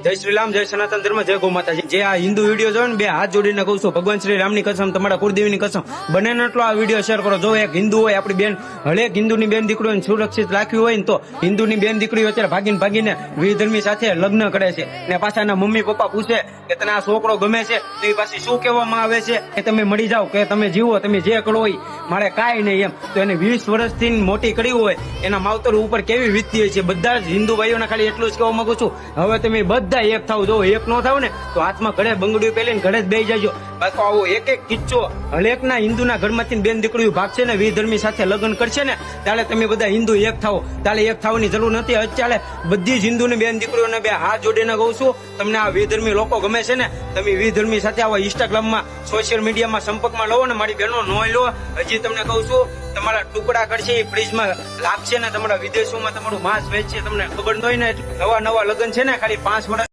જય શ્રી રામ, જય સનાતન ધર્મ, જય ગૌ માતાજી. જે આ હિન્દુ વિડીયો જોયો ને, બે હાથ જોડીને કહું છું, ભગવાન શ્રી રામની કસમ, તમારા કુળદેવીની કસમ, બંનેનો એટલો આ વિડીયો શેર કરો. જો એક હિન્દુ હોય, આપણી બેન, હરેક હિન્દુની બેન દીકરીઓને સુરક્ષિત રાખવી હોય ને, તો હિન્દુની બેન દીકરીઓ અત્યારે ભાગીને વિધર્મી સાથે લગ્ન કરે છે. ને પાછા એના મમ્મી પપ્પા પૂછે કે તને આ છોકરો ગમે છે, તો એ પાછી શું કહેવામાં આવે છે કે તમે મળી જાઓ, કે તમે જીવો, તમે જે કરો હોય, મારે કાંઈ નહીં એમ. તો એને 20 વર્ષથી મોટી કરી હોય, એના માવતર ઉપર કેવી વીતતી હોય છે. બધા જ હિન્દુ ભાઈઓને ખાલી એટલું જ કહેવા માંગુ છું, હવે તમે બધા એક થાવ. જો એક નો થાવ ને, તો હાથમાં ઘરે બંગડીઓ પહેરીને ઘરે જ બેસી જાજો. બાકી આવો એક એક કિચ્ચો હરેકના હિન્દુના ઘરમાંથી બેન દીકરીઓ ભાગશે ને, વિધર્મી સાથે લગ્ન કરશે ને, ત્યારે તમે બધા હિન્દુ એક થાવ. ત્યારે એક થવાની જરૂર નથી. અત્યારે બધી જ હિન્દુની બેન દીકરીઓને બે હાથ જોડીને કહું છું, તમને આ વિધર્મી લોકો ગમે છે ને, તમે વિધર્મી સાથે આવા ઇન્સ્ટાગ્રામમાં, સોશિયલ મીડિયામાં સંપર્કમાં લો ને, મારી બહેનો નો લો. હજી તમને કહું છું, તમારા ટુકડા કરશે એ ફ્રીજમાં લાગશે ને, તમારા વિદેશોમાં તમારું માંસ વેચશે, તમને ખબર ન હોય ને. નવા લગ્ન છે ને, ખાલી 5 વર્ષ